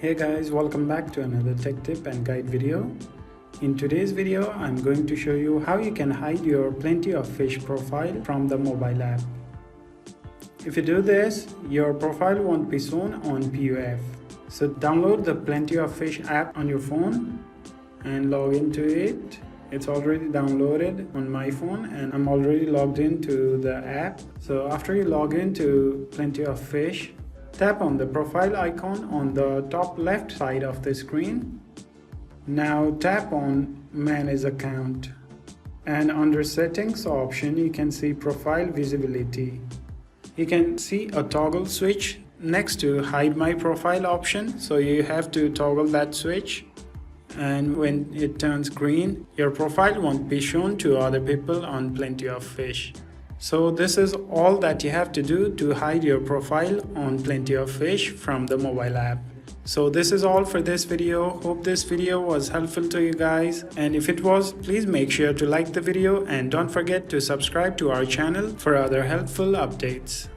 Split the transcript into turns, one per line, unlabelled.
Hey guys, welcome back to another tech tip and guide video. In today's video, I'm going to show you how you can hide your Plenty of Fish profile from the mobile app. If you do this, your profile won't be shown on PoF. So download the Plenty of Fish app on your phone and log into it. It's already downloaded on my phone and I'm already logged into the app. So after you log into Plenty of Fish, tap on the profile icon on the top left side of the screen. Now tap on Manage Account. And under Settings option, you can see Profile Visibility. You can see a toggle switch next to Hide My Profile option. So you have to toggle that switch. And when it turns green, your profile won't be shown to other people on Plenty of Fish. So this is all that you have to do to hide your profile on Plenty of Fish from the mobile app. So this is all for this video. Hope this video was helpful to you guys. And if it was, please make sure to like the video and don't forget to subscribe to our channel for other helpful updates.